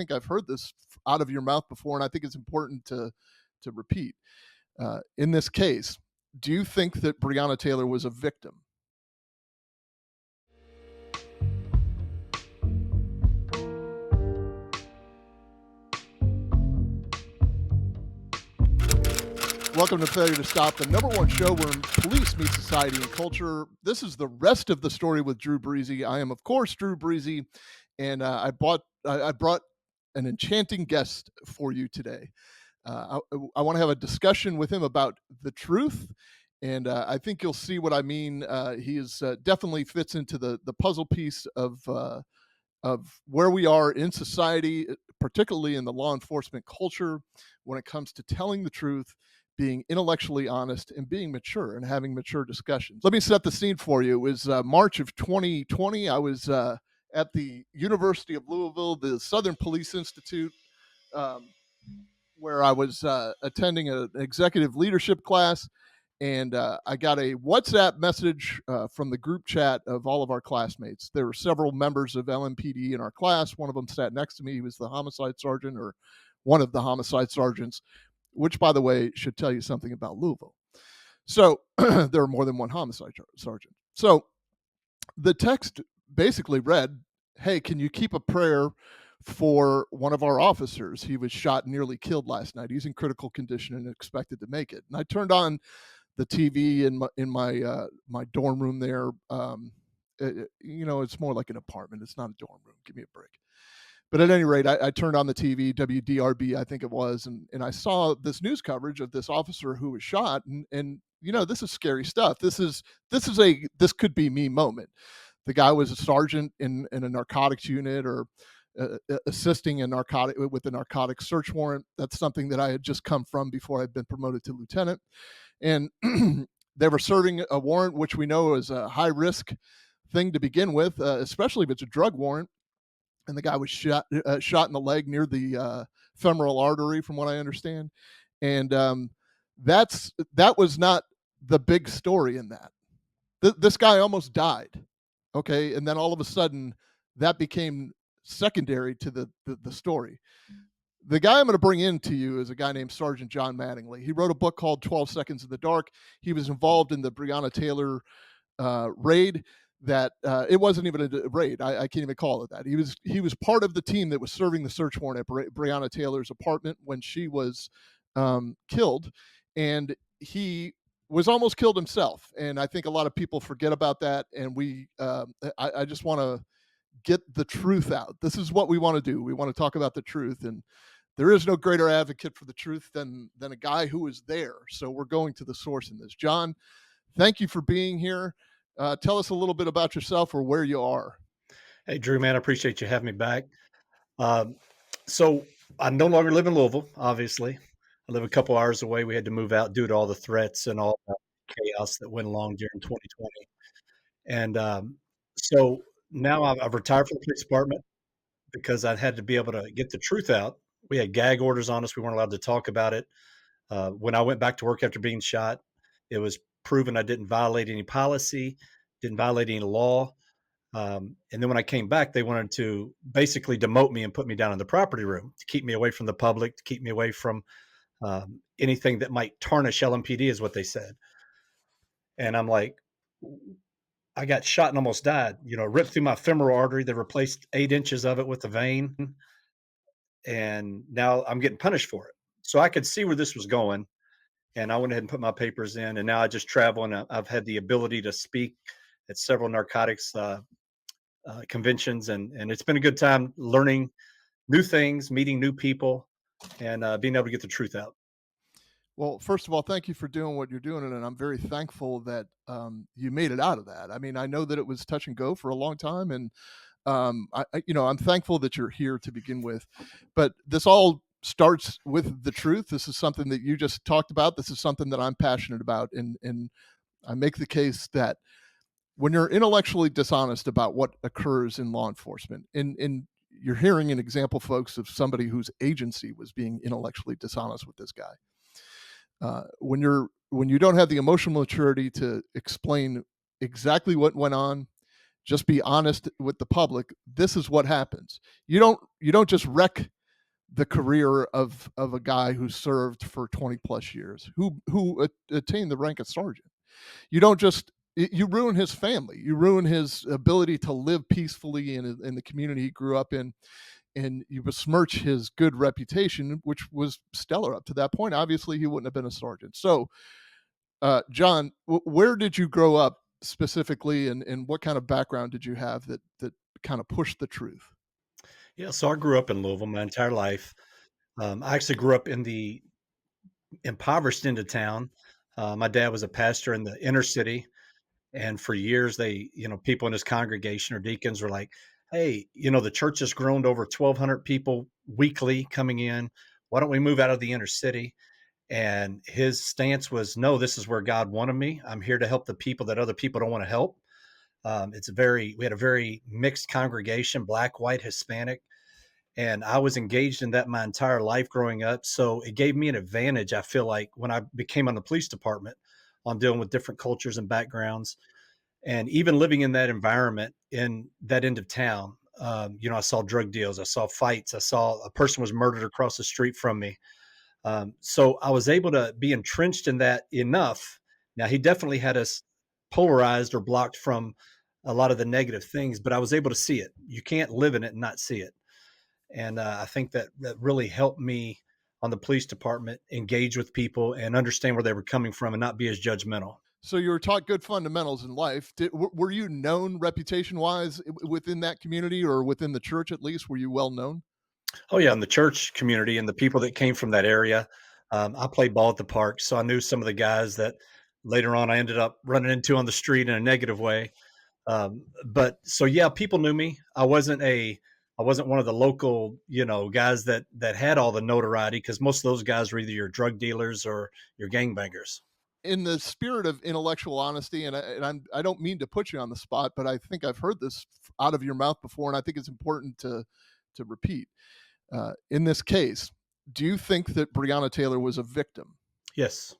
think I've heard this out of your mouth before, and I think it's important to repeat. In this case, do you think that Breonna Taylor was a victim? Welcome to Failure to Stop, the number one show where police meet society and culture. This is the rest of the story with Drew Breasy. I am, of course, Drew Breasy, and I brought an enchanting guest for you today. I want to have a discussion with him about the truth, and I think you'll see what I mean. He is definitely fits into the puzzle piece of where we are in society, particularly in the law enforcement culture, when it comes to telling the truth, being intellectually honest, and being mature and having mature discussions. Let me set the scene for you. It was March of 2020. I was at the University of Louisville, the Southern Police Institute, um, where I was attending an executive leadership class, and I got a WhatsApp message from the group chat of all of our classmates. There were several members of LMPD in our class. One of them sat next to me. He was the homicide sergeant, or one of the homicide sergeants, which, by the way, should tell you something about Louisville. So there are more than one homicide sergeant. So the text basically read, "Hey, can you keep a prayer for one of our officers? He was shot and nearly killed last night. He's in critical condition and expected to make it." And I turned on the TV in my dorm room there. It's more like an apartment. It's not a dorm room. Give me a break. But at any rate, I turned on the TV, WDRB, I think it was, and I saw this news coverage of this officer who was shot, and this is scary stuff. This could be me moment. The guy was a sergeant in a narcotics unit, or assisting with a narcotics search warrant. That's something that I had just come from before I'd been promoted to lieutenant, and they were serving a warrant, which we know is a high risk thing to begin with, especially if it's a drug warrant. And the guy was shot in the leg near the femoral artery, from what I understand. And that was not the big story in that. This guy almost died. Okay, and then all of a sudden, that became secondary to the story. The guy I'm going to bring in to you is a guy named Sergeant John Mattingly. He wrote a book called 12 Seconds in the Dark. He was involved in the Breonna Taylor raid. That it wasn't even a raid. I can't even call it that. He was part of the team that was serving the search warrant at Breonna Taylor's apartment when she was killed, and he was almost killed himself. And I think a lot of people forget about that. And I just want to get the truth out. This is what we want to do. We want to talk about the truth, and there is no greater advocate for the truth than a guy who is there. So we're going to the source in this. John, thank you for being here. Tell us a little bit about yourself or where you are. Hey, Drew, man, I appreciate you having me back. Um, so I no longer live in Louisville, obviously. I live a couple hours away. We had to move out due to all the threats and all the chaos that went along during 2020. And so now I've retired from the police department because I had to be able to get the truth out. We had gag orders on us. We weren't allowed to talk about it. When I went back to work after being shot, it was proven I didn't violate any policy, didn't violate any law. And then when I came back, they wanted to basically demote me and put me down in the property room to keep me away from the public, to keep me away from anything that might tarnish LMPD, is what they said. And I'm like, I got shot and almost died. Ripped through my femoral artery. They replaced 8 inches of it with a vein, and now I'm getting punished for it. So I could see where this was going, and I went ahead and put my papers in. And now I just travel, and I've had the ability to speak at several narcotics conventions, and it's been a good time learning new things, meeting new people, and being able to get the truth out. Well, first of all, thank you for doing what you're doing, and I'm very thankful that you made it out of that. I mean, I know that it was touch and go for a long time, and I'm thankful that you're here to begin with. But this all starts with the truth. This is something that you just talked about. This is something that I'm passionate about, and I make the case that when you're intellectually dishonest about what occurs in law enforcement, and you're hearing an example, folks, of somebody whose agency was being intellectually dishonest with this guy. When you don't have the emotional maturity to explain exactly what went on, Just be honest with the public. This is what happens. You don't just wreck the career of a guy who served for 20 plus years, who attained the rank of sergeant. You don't just you ruin his family. You ruin his ability to live peacefully in the community he grew up in, and you besmirch his good reputation, which was stellar up to that point. Obviously, he wouldn't have been a sergeant. So, John, where did you grow up specifically, and what kind of background did you have that kind of pushed the truth? Yeah, so I grew up in Louisville my entire life. I actually grew up in the impoverished end of town. My dad was a pastor in the inner city, and for years, people in his congregation or deacons were like, "Hey, the church has grown to over 1,200 people weekly coming in. Why don't we move out of the inner city?" And his stance was, "No, this is where God wanted me. I'm here to help the people that other people don't want to help." We had a very mixed congregation, black, white, Hispanic, and I was engaged in that my entire life growing up. So it gave me an advantage. I feel like when I became on the police department, on dealing with different cultures and backgrounds, and even living in that environment in that end of town. I saw drug deals, I saw fights, I saw a person was murdered across the street from me. So I was able to be entrenched in that enough. Now, he definitely had us polarized or blocked from a lot of the negative things, but I was able to see it. You can't live in it and not see it. And I think that really helped me on the police department engage with people and understand where they were coming from and not be as judgmental. So you were taught good fundamentals in life. Were you known reputation wise within that community or within the church at least? Were you well known? Oh yeah, in the church community and the people that came from that area. I played ball at the park, so I knew some of the guys that later on I ended up running into on the street in a negative way. But so yeah, people knew me. I wasn't one of the local, guys that had all the notoriety because most of those guys were either your drug dealers or your gangbangers. In the spirit of intellectual honesty, I don't mean to put you on the spot, but I think I've heard this out of your mouth before, and I think it's important to repeat. In this case, do you think that Breonna Taylor was a victim? Yes.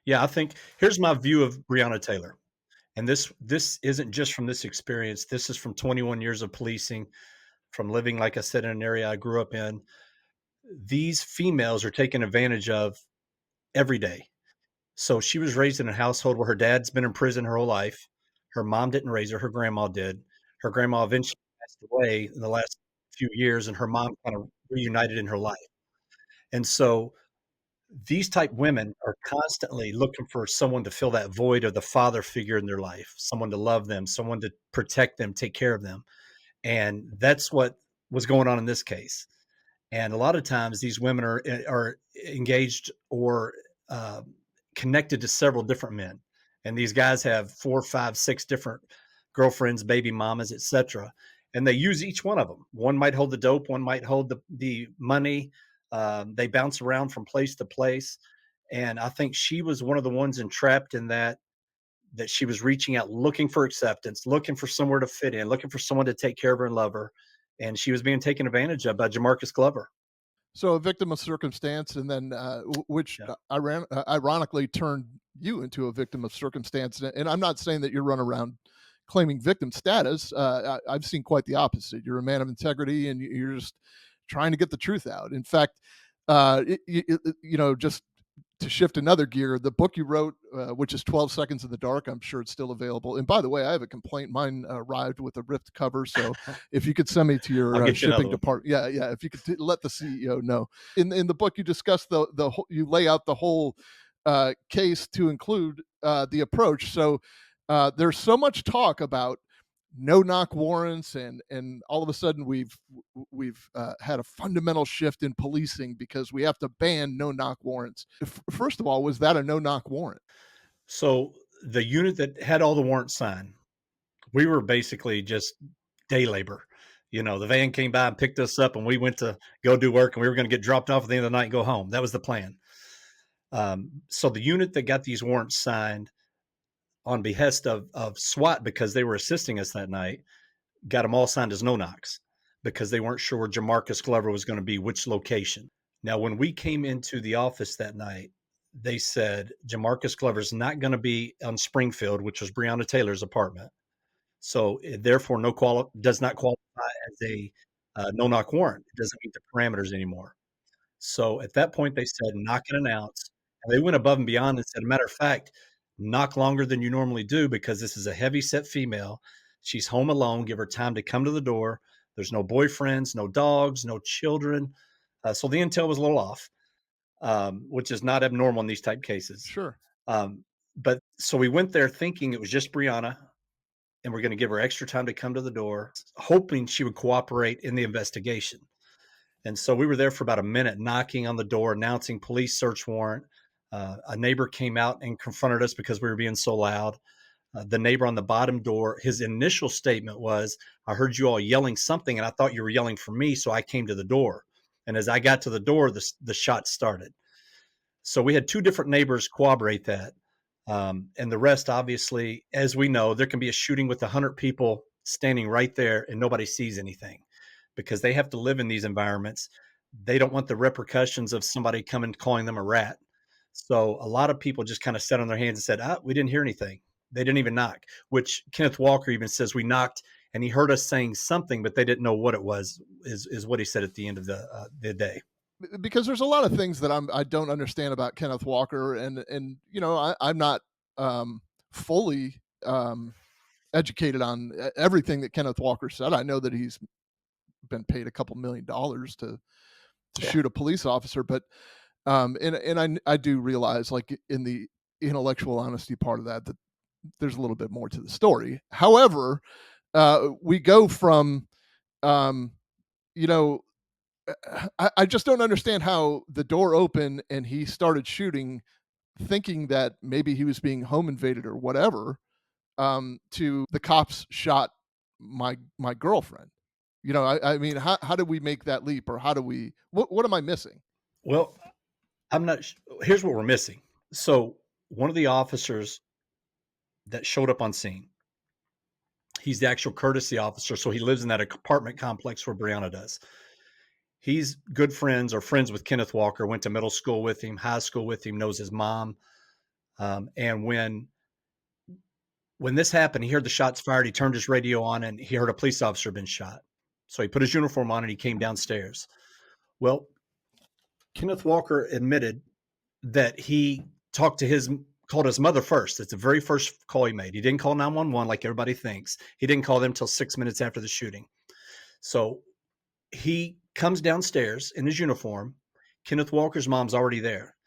Yeah, I think here's my view of Breonna Taylor. And this isn't just from this experience. This is from 21 years of policing, from living, like I said, in an area I grew up in. These females are taken advantage of every day. So she was raised in a household where her dad's been in prison her whole life. Her mom didn't raise her, her grandma did. Her grandma eventually passed away in the last few years, and her mom kind of reunited in her life. And so these type women are constantly looking for someone to fill that void of the father figure in their life, someone to love them, someone to protect them, take care of them. And that's what was going on in this case. And a lot of times these women are engaged or uh, connected to several different men, and these guys have 4, 5, 6 different girlfriends, baby mamas, etc. And they use each one of them. One might hold the dope, one might hold the money. They bounce around from place to place, and I think she was one of the ones entrapped in that she was reaching out, looking for acceptance, looking for somewhere to fit in, looking for someone to take care of her and love her, and she was being taken advantage of by Jamarcus Glover. So a victim of circumstance, and then which Yeah. ironically turned you into a victim of circumstance. And I'm not saying that you run around claiming victim status. I've seen quite the opposite. You're a man of integrity, and you're just trying to get the truth out. In fact, just to shift another gear, the book you wrote, which is 12 Seconds in the Dark, I'm sure it's still available. And by the way, I have a complaint. Mine arrived with a ripped cover. So if you could send me to I'll your get you another shipping one. department, yeah, yeah. If you could let the CEO know. In the book, you discuss you lay out the whole case to include the approach. So there's so much talk about no knock warrants, and all of a sudden we've had a fundamental shift in policing because we have to ban no knock warrants. First of all, was that a no knock warrant? So the unit that had all the warrants signed, we were basically just day labor. The van came by and picked us up, and we went to go do work, and we were going to get dropped off at the end of the night and go home. That was the plan. So the unit that got these warrants signed on behest of SWAT, because they were assisting us that night, got them all signed as no knocks because they weren't sure where Jamarcus Glover was going to be, which location. Now, when we came into the office that night, they said Jamarcus Glover's not going to be on Springfield, which was Breonna Taylor's apartment. So, it therefore does not qualify as a, no-knock warrant. It doesn't meet the parameters anymore. So, at that point, they said, "Knock and announce," and they went above and beyond and said, "Matter of fact, knock longer than you normally do because this is a heavy-set female. She's home alone. Give her time to come to the door. There's no boyfriends, no dogs, no children." So the intel was a little off, which is not abnormal in these type cases. Sure. Um, but so we went there thinking it was just Brianna, and we're going to give her extra time to come to the door, hoping she would cooperate in the investigation. And so we were there for about a minute, knocking on the door, announcing police search warrant. A neighbor came out and confronted us because we were being so loud. The neighbor on the bottom door, his initial statement was, "I heard you all yelling something, and I thought you were yelling for me, so I came to the door." And as I got to the door, the shots started. So we had two different neighbors corroborate that. And the rest, obviously, as we know, there can be a shooting with 100 people standing right there and nobody sees anything because they have to live in these environments. They don't want the repercussions of somebody coming calling them a rat. So a lot of people just kind of sat on their hands and said, we didn't hear anything. They didn't even knock, which Kenneth Walker even says we knocked and he heard us saying something, but they didn't know what it was, is what he said at the end of the day. Because there's a lot of things that I don't understand about Kenneth Walker, and I'm not fully educated on everything that Kenneth Walker said. I know that he's been paid a couple $1 million to Yeah. shoot a police officer, but I do realize, like, in the intellectual honesty part of that, that there's a little bit more to the story. However, we go from um, you know I just don't understand how the door opened and he started shooting, thinking that maybe he was being home invaded or whatever, to the cops shot my girlfriend. I mean, how do we make that leap, or how do we? What am I missing? Well, I'm not. Here's what we're missing. So one of the officers that showed up on scene, he's the actual courtesy officer, so he lives in that apartment complex where Brianna does. He's good friends or friends with Kenneth Walker. Went to middle school with him, high school with him. Knows his mom. And when this happened, he heard the shots fired. He turned his radio on, and he heard a police officer had been shot. So he put his uniform on and he came downstairs. Well, Kenneth Walker admitted that he talked to his called his mother first. It's the very first call he made. He didn't call 911 like everybody thinks. He didn't call them till 6 minutes after the shooting. So he comes downstairs in his uniform. Kenneth Walker's mom's already there.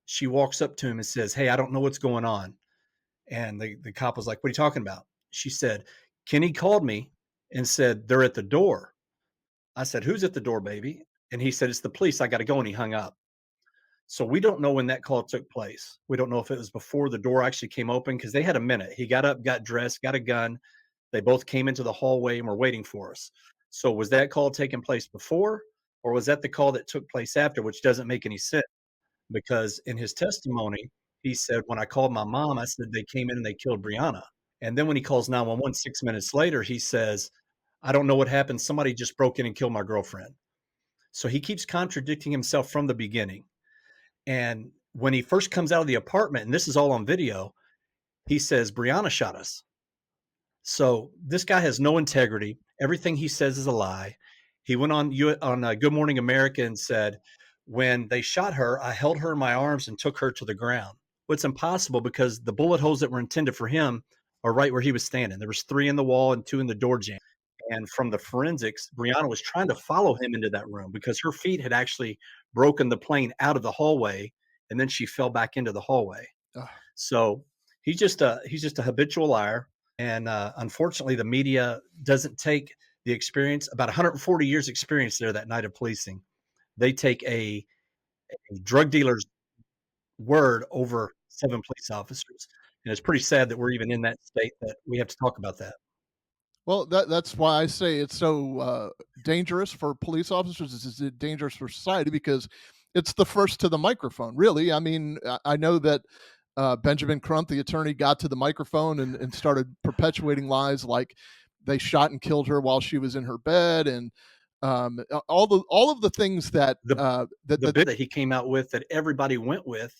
She walks up to him and says, "Hey, I don't know what's going on." And the cop was like, "What are you talking about?" She said, "Kenny called me and said they're at the door." I said, "Who's at the door, baby?" And he said, "It's the police. I got to go." And he hung up. So we don't know when that call took place. We don't know if it was before the door actually came open because they had a minute. He got up, got dressed, got a gun. They both came into the hallway and were waiting for us. So was that call taking place before, or was that the call that took place after, which doesn't make any sense? Because in his testimony, he said, "When I called my mom, I said they came in and they killed Brianna." And then when he calls 911 6 minutes later, he says, "I don't know what happened. Somebody just broke in and killed my girlfriend." So he keeps contradicting himself from the beginning. And when he first comes out of the apartment, and this is all on video, he says, "Brianna shot us." So this guy has no integrity. Everything he says is a lie. He went on Good Morning America and said, "When they shot her, I held her in my arms and took her to the ground." Well, it's impossible because the bullet holes that were intended for him are right where he was standing. There was 3 in the wall and 2 in the door jamb. And from the forensics, Brianna was trying to follow him into that room because her feet had actually broken the plane out of the hallway, and then she fell back into the hallway. Ugh. So he's just a habitual liar, and unfortunately, the media doesn't take the experience. About 140 years experience there that night of policing. They take a drug dealer's word over 7 police officers, and it's pretty sad that we're even in that state that we have to talk about that. Well, that's why I say it's so dangerous for police officers. It's dangerous for society because it's the first to the microphone. Really, I mean, I know that Benjamin Crump, the attorney, got to the microphone and started perpetuating lies like they shot and killed her while she was in her bed, and all of the things that The the bit that he came out with that everybody went with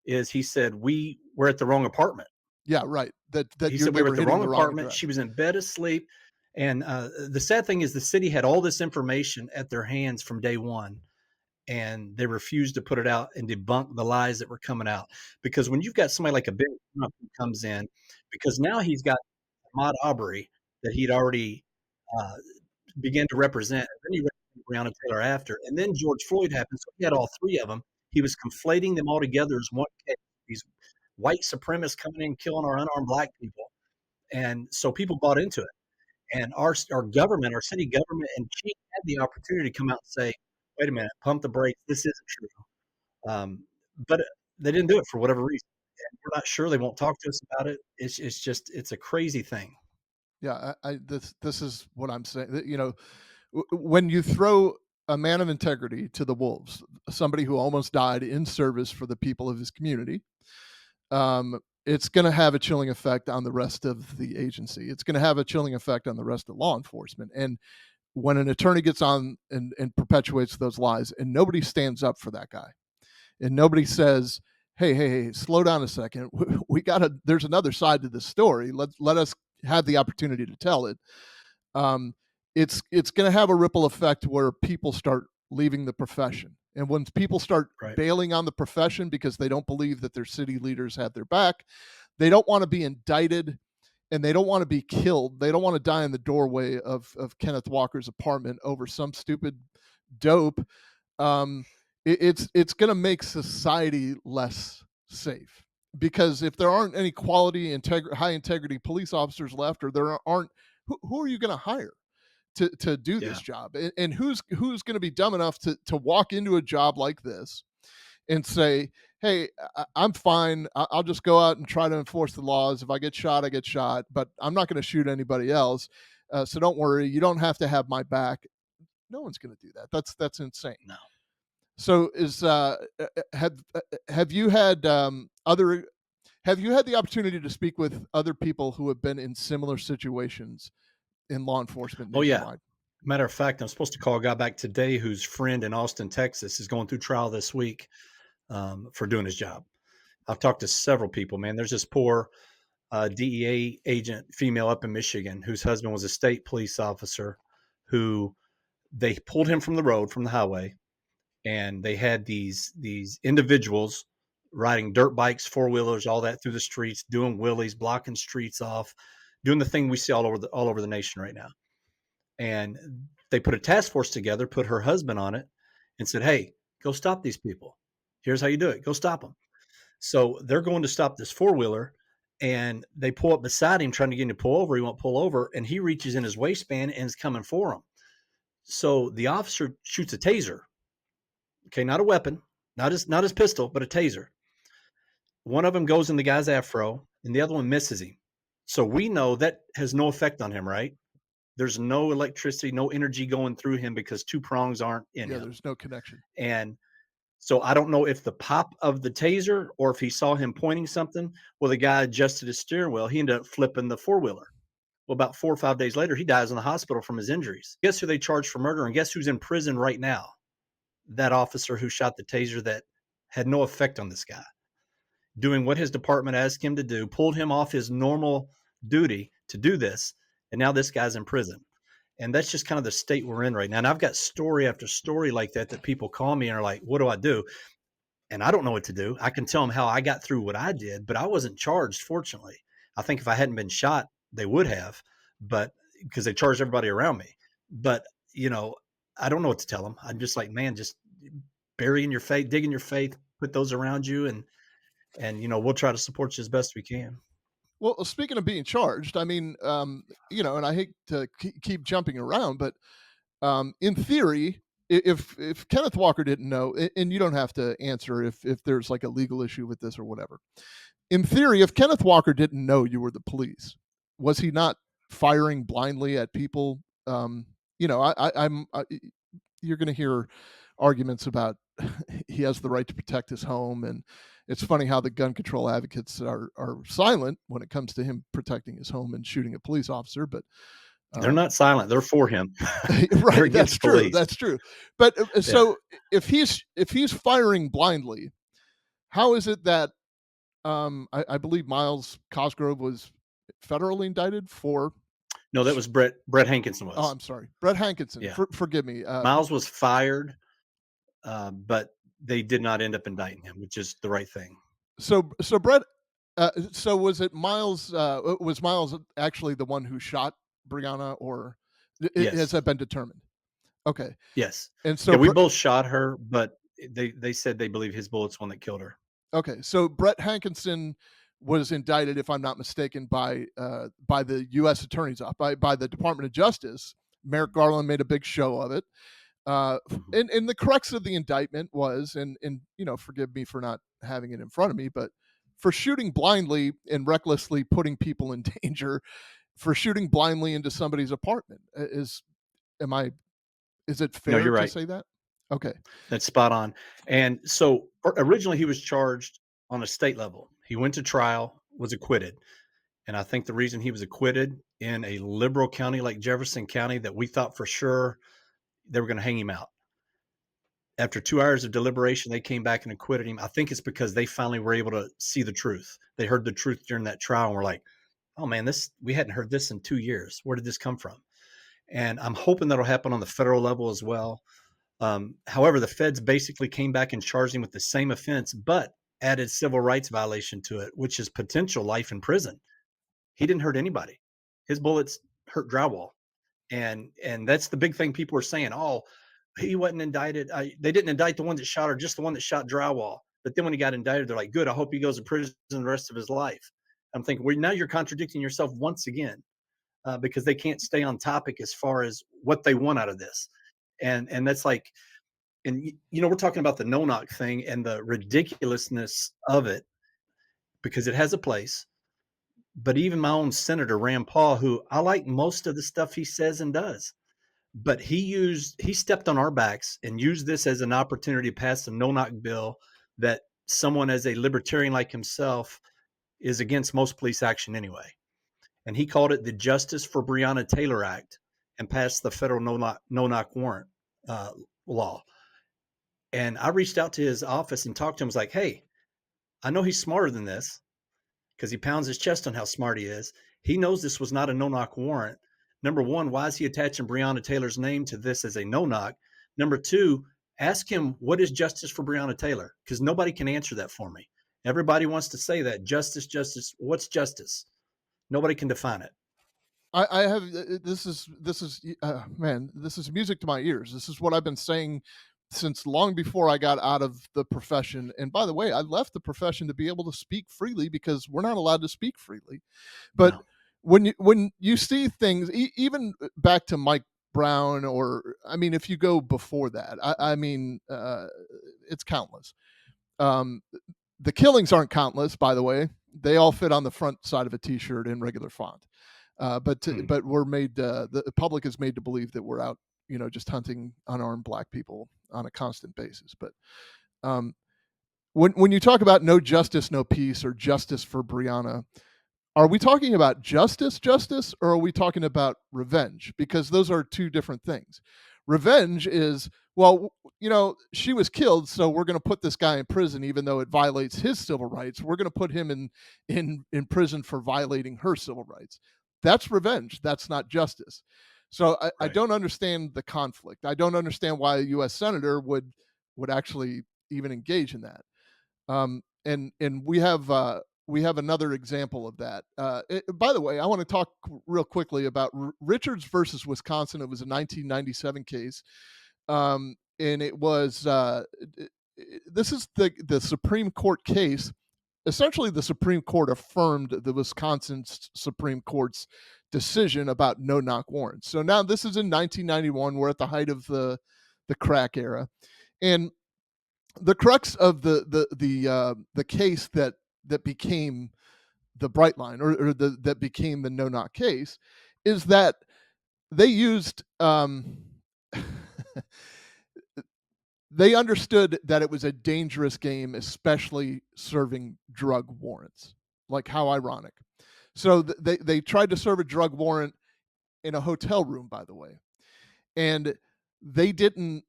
is he said we were at the wrong apartment. Yeah, right. That He you're said we they were were at the hitting wrong the wrong apartment. She address. was in bed asleep. And the sad thing is, the city had all this information at their hands from day one, and they refused to put it out and debunk the lies that were coming out. Because when you've got somebody like a Ben Trump who comes in, because now he's got Ahmaud Arbery that he'd already uh, began to represent, and then he represented Breonna Taylor after, and then George Floyd happened, so he had all three of them. He was conflating them all together as one case. These white supremacists coming in, killing our unarmed black people, and so people bought into it. And our government, our city government, and chief had the opportunity to come out and say, "Wait a minute, pump the brakes. This isn't true." But they didn't do it for whatever reason, and we're not sure. They won't talk to us about it. It's just it's a crazy thing. Yeah, this is what I'm saying. You know, when you throw a man of integrity to the wolves, somebody who almost died in service for the people of his community, it's going to have a chilling effect on the rest of the agency. It's going to have a chilling effect on the rest of law enforcement. And when an attorney gets on and perpetuates those lies, and nobody stands up for that guy, and nobody says, hey, slow down a second. We gotta. There's another side to this story. Let us have the opportunity to tell it. um, it's going to have a ripple effect where people start leaving the profession, and when people start Right. bailing on the profession because they don't believe that their city leaders have their back, they don't want to be indicted, and they don't want to be killed. They don't want to die in the doorway of Kenneth Walker's apartment over some stupid dope. um, it's going to make society less safe, because if there aren't any quality, high integrity police officers left, or there aren't, who are you going to hire to do this Yeah. job? And who's going to be dumb enough to walk into a job like this and say, "Hey, I'm fine. I'll just go out and try to enforce the laws. If I get shot, I get shot, but I'm not going to shoot anybody else. So don't worry. You don't have to have my back." No one's going to do that. That's insane. No. So have you had other have you had the opportunity to speak with other people who have been in similar situations in law enforcement Oh yeah. nationwide? Matter of fact, I'm supposed to call a guy back today whose friend in Austin, Texas, is going through trial this week for doing his job. I've talked to several people. Man, there's this poor DEA agent, female up in Michigan, whose husband was a state police officer, who they pulled him from the road, from the highway, and they had these individuals riding dirt bikes, four wheelers, all that through the streets, doing wheelies, blocking streets off, doing the thing we see all over the nation right now. And they put a task force together, put her husband on it, and said, "Hey, go stop these people. Here's how you do it. Go stop them." So they're going to stop this four wheeler, and they pull up beside him, trying to get him to pull over. He won't pull over, and he reaches in his waistband and is coming for him. So the officer shoots a taser. Okay, not a weapon, not his pistol, but a taser. One of them goes in the guy's afro, and the other one misses him. So we know that has no effect on him, right? There's no electricity, no energy going through him because two prongs aren't in Yeah, him. there's no connection. And so I don't know if the pop of the taser or if he saw him pointing something. Well, the guy adjusted his steering wheel. He ended up flipping the four wheeler. Well, about 4 or 5 days later, he dies in the hospital from his injuries. Guess who they charged for murder? And guess who's in prison right now? That officer who shot the taser that had no effect on this guy, doing what his department asked him to do, pulled him off his normal duty to do this. And now this guy's in prison. And that's just kind of the state we're in right now. And I've got story after story like that people call me and are like, "What do I do?" And I don't know what to do. I can tell them how I got through what I did, but I wasn't charged, fortunately. I think if I hadn't been shot, they would have, but because they charged everybody around me. But, you know, I don't know what to tell them. I'm just like, man, just bury in your faith, dig in your faith, put those around you, and we'll try to support you as best we can. Well, speaking of being charged, I mean, and I hate to keep jumping around, but in theory, if Kenneth Walker didn't know, and you don't have to answer if there's like a legal issue with this or whatever. In theory, if Kenneth Walker didn't know you were the police, was he not firing blindly at people? You're going to hear arguments about he has the right to protect his home, and it's funny how the gun control advocates are silent when it comes to him protecting his home and shooting a police officer. But They're um, not silent. They're for him. They're right, that's against true. police. That's true. But Yeah. so if he's firing blindly, how is it that I believe Miles Cosgrove was federally indicted for. No, that was Brett Hankinson Oh, was. I'm sorry, Brett Hankinson. Yeah. Forgive me. Miles was fired, but they did not end up indicting him, which is the right thing. So Brett. So was it Miles? Was Miles actually the one who shot Brianna, or has Yes. that been determined? Okay, Yes. and Yeah, so we both shot her, but they said they believe his bullet's the one that killed her. okay, so Brett Hankinson was indicted, if I'm not mistaken, by the U.S. Attorney's Office, by the Department of Justice. Merrick Garland made a big show of it. Mhm. And the crux of the indictment was, and forgive me for not having it in front of me, but for shooting blindly and recklessly putting people in danger, for shooting blindly into somebody's apartment. Am I? Is it No, fair you're to right. say that? Okay, That's spot on. And so originally he was charged on a state level. He went to trial, was acquitted. And I think the reason he was acquitted in a liberal county like Jefferson County that we thought for sure they were going to hang him out. After 2 hours of deliberation, they came back and acquitted him. I think it's because they finally were able to see the truth. They heard the truth during that trial and were like, oh man, this we hadn't heard this in 2 years. Where did this come from? And I'm hoping that'll happen on the federal level as well. However, the feds basically came back and charged him with the same offense, but added civil rights violation to it, which is potential life in prison. He didn't hurt anybody. His bullets hurt drywall, and that's the big thing people are saying. Oh, he wasn't indicted. They didn't indict the one that shot her, just the one that shot drywall. But then when he got indicted, they're like, "Good. I hope he goes to prison the rest of his life." I'm thinking, well, now you're contradicting yourself once again because they can't stay on topic as far as what they want out of this, and that's like, and we're talking about the no knock thing and the ridiculousness of it because it has a place. But even my own Senator Rand Paul, who I like most of the stuff he says and does, but he stepped on our backs and used this as an opportunity to pass a no knock bill that someone as a libertarian like himself is against most police action anyway. And he called it the Justice for Breonna Taylor Act and passed the federal no knock warrant uh, law. And I reached out to his office and talked to him. I was like, hey, I know he's smarter than this because he pounds his chest on how smart he is. He knows this was not a no knock warrant. Number one, why is he attaching Breonna Taylor's name to this as a no knock? Number two, ask him what is justice for Breonna Taylor because nobody can answer that for me. Everybody wants to say that justice, justice. What's justice? Nobody can define it. I have man, this is music to my ears. This is what I've been saying since long before I got out of the profession. And by the way, I left the profession to be able to speak freely because we're not allowed to speak freely. But No. when you see things, even back to Mike Brown, or I mean, if you go before that, I mean, it's countless. Um, the killings aren't countless, by the way. They all fit on the front side of a T-shirt in regular font. Hmm. But we're made the public is made to believe that we're out, just hunting unarmed black people on a constant basis. But um, when you talk about no justice, no peace, or justice for Brianna, are we talking about justice, or are we talking about revenge? Because those are two different things. Revenge is, well, she was killed, so we're going to put this guy in prison, even though it violates his civil rights. We're going to put him in prison for violating her civil rights. That's revenge. That's not justice. So I Right. don't understand the conflict. I don't understand why a U.S. senator would actually even engage in that. And we have another example of that. By the way, I want to talk real quickly about Richards versus Wisconsin. It was a 1997 case, and it was this is the Supreme Court case. Essentially, the Supreme Court affirmed the Wisconsin Supreme Court's decision about no knock warrants. So now this is in 1991. We're at the height of the crack era, and the crux of the case that became the bright line, or that became the no knock case, is that they used they understood that it was a dangerous game, especially serving drug warrants. Like, how ironic. So they tried to serve a drug warrant in a hotel room, by the way, and they didn't.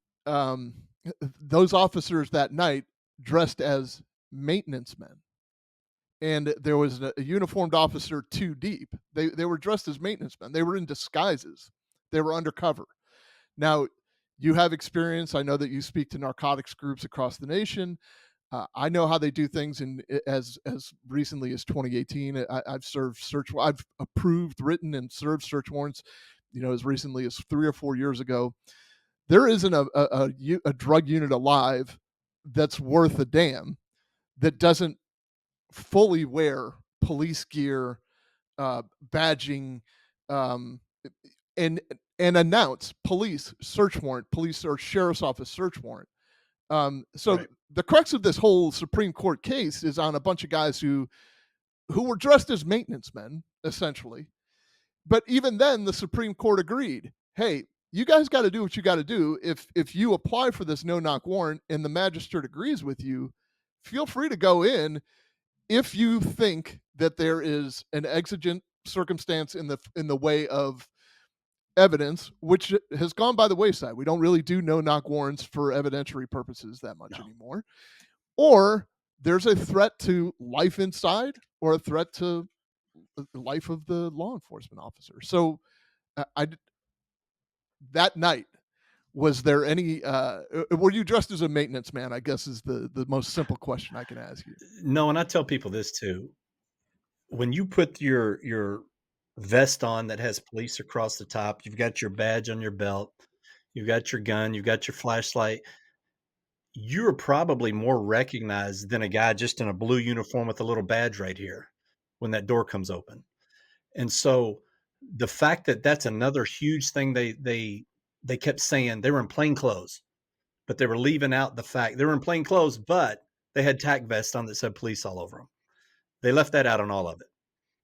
Those officers that night dressed as maintenance men. and there was a uniformed officer too deep. They were dressed as maintenance men. They were in disguises. They were undercover. Now, you have experience. I know that you speak to narcotics groups across the nation. I know how they do things. In as recently as 2018, I've served search. I've approved, written, and served search warrants. As recently as 3 or 4 years ago. There isn't a drug unit alive that's worth a damn that doesn't fully wear police gear, badging, um, and announce police search warrant, police or sheriff's office search warrant. So Right. the crux of this whole Supreme Court case is on a bunch of guys who were dressed as maintenance men, essentially. But even then, the Supreme Court agreed. Hey, you guys got to do what you got to do. If you apply for this no knock warrant and the magistrate agrees with you, feel free to go in if you think that there is an exigent circumstance in the way of evidence, which has gone by the wayside. We don't really do no knock warrants for evidentiary purposes that much No. anymore. Or there's a threat to life inside or a threat to the life of the law enforcement officer. So I that night, was there any were you dressed as a maintenance man, I guess, is the most simple question I can ask you. No, and I tell people this too. When you put your vest on that has police across the top, you've got your badge on your belt, you've got your gun, you've got your flashlight, you're probably more recognized than a guy just in a blue uniform with a little badge right here when that door comes open. And so the fact that that's another huge thing they kept saying they were in plain clothes, but they were leaving out the fact they were in plain clothes, but they had tack vests on that said police all over them. They left that out on all of it.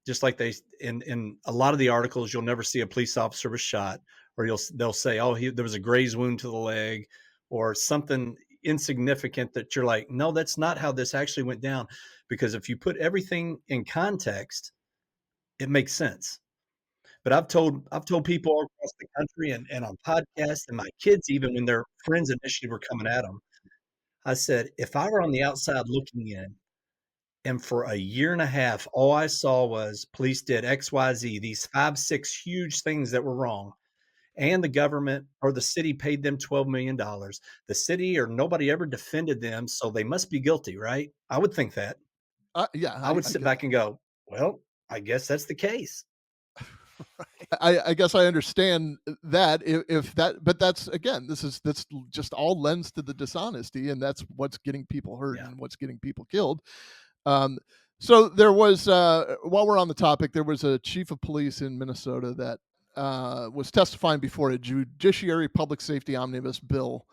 Just like they in a lot of the articles, you'll never see a police officer was shot, or they'll say, "Oh, there was a graze wound to the leg," or something insignificant that you're like, "No, that's not how this actually went down." Because if you put everything in context, it makes sense. But I've told people all across the country and on podcasts and my kids even when their friends initially were coming at them, I said, if I were on the outside looking in and for a year and a half, all I saw was police did XYZ, these 5, 6 huge things that were wrong, and the government or the city paid them $12 million. The city or nobody ever defended them, so they must be guilty, right? I would think that. Yeah, I would I sit get back and go, well, I guess that's the case. I guess I understand that if that, but that's again, that's just all lends to the dishonesty, and that's what's getting people hurt Yeah. and what's getting people killed. Um, so there was, while we're on the topic, there was a chief of police in Minnesota that was testifying before a judiciary public safety omnibus bill.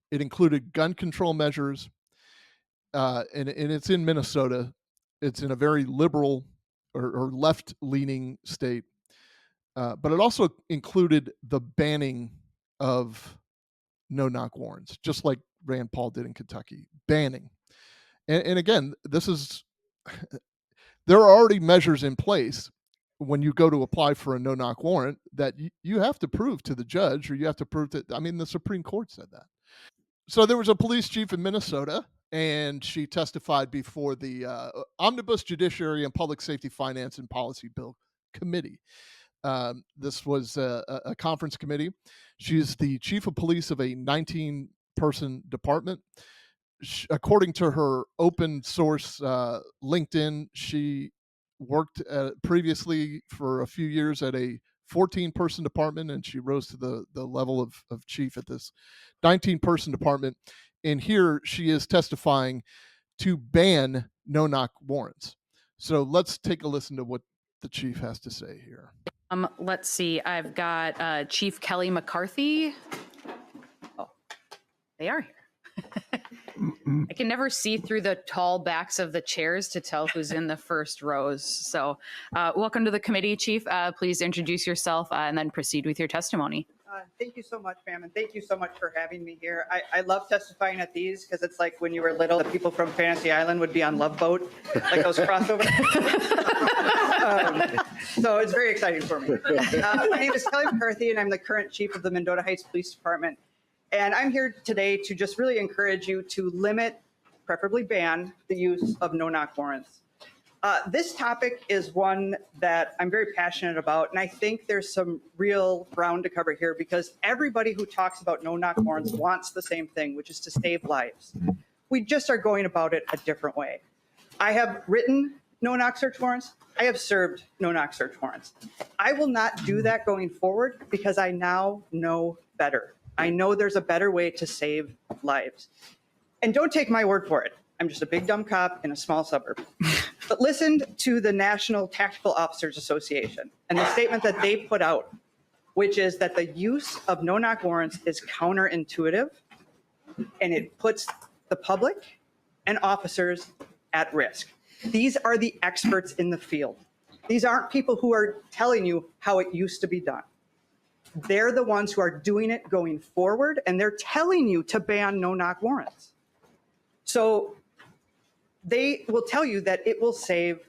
It included gun control measures, and it's in Minnesota. It's in a very liberal or left leaning state, but it also included the banning of no knock warrants, just like Rand Paul did in Kentucky, banning. And again, this is there are already measures in place when you go to apply for a no knock warrant that you have to prove to the judge, or you have to prove that. I mean, the Supreme Court said that. So there was a police chief in Minnesota, and she testified before the Omnibus Judiciary and Public Safety Finance and Policy Bill Committee. This was a conference committee. She's the chief of police of a 19-person department. According to her open source LinkedIn, she worked previously for a few years at a 14-person department, and she rose to the level of chief at this 19-person department. And here she is testifying to ban no knock warrants. So let's take a listen to what the chief has to say here. Let's see. I've got Chief Kelly McCarthy. Oh, they are here. I can never see through the tall backs of the chairs to tell who's in the first rows. So welcome to the committee, Chief. Please introduce yourself and then proceed with your testimony. Thank you so much, ma'am, and thank you so much for having me here. I love testifying at these because it's like when you were little, the people from Fantasy Island would be on Love Boat, like those crossovers. So it's very exciting for me. My name is Kelly McCarthy, and I'm the current chief of the Mendota Heights Police Department. And I'm here today to just really encourage you to limit, preferably ban, the use of no-knock warrants. This topic is one that I'm very passionate about, and I think there's some real ground to cover here because everybody who talks about no-knock warrants wants the same thing, which is to save lives. We just are going about it a different way. I have written no-knock search warrants. I have served no-knock search warrants. I will not do that going forward because I now know better. I know there's a better way to save lives. And don't take my word for it. I'm just a big dumb cop in a small suburb. But listen to the National Tactical Officers Association and the statement that they put out, which is that the use of no-knock warrants is counterintuitive and it puts the public and officers at risk. These are the experts in the field. These aren't people who are telling you how it used to be done. They're the ones who are doing it going forward, and they're telling you to ban no-knock warrants. So they will tell you that it will save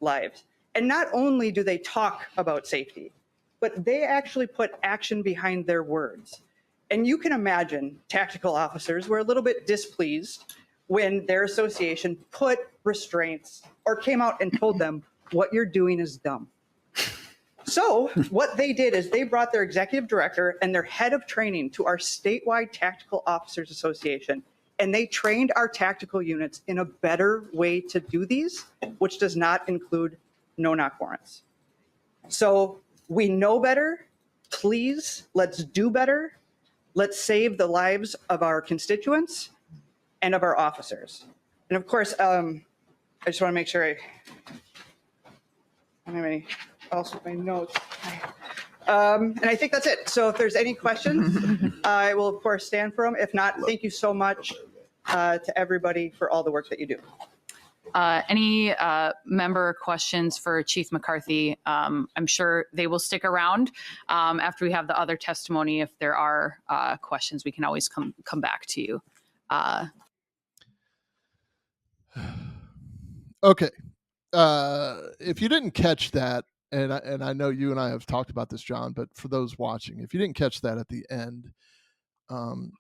lives. And not only do they talk about safety, but they actually put action behind their words. And you can imagine tactical officers were a little bit displeased when their association put restraints or came out and told them, what you're doing is dumb. So what they did is they brought their executive director and their head of training to our statewide Tactical Officers Association, and they trained our tactical units in a better way to do these, which does not include no-knock warrants. So we know better. Please, let's do better. Let's save the lives of our constituents and of our officers. And of course, I just want to make sure I don't have any else with my notes. And I think that's it. So if there's any questions, I will of course stand for them. If not, thank you so much to everybody for all the work that you do. Any member questions for Chief McCarthy? I'm sure they will stick around after we have the other testimony. If there are questions, we can always come back to you. Okay. If you didn't catch that, and I know you and I have talked about this, John, but for those watching, if you didn't catch that at the end,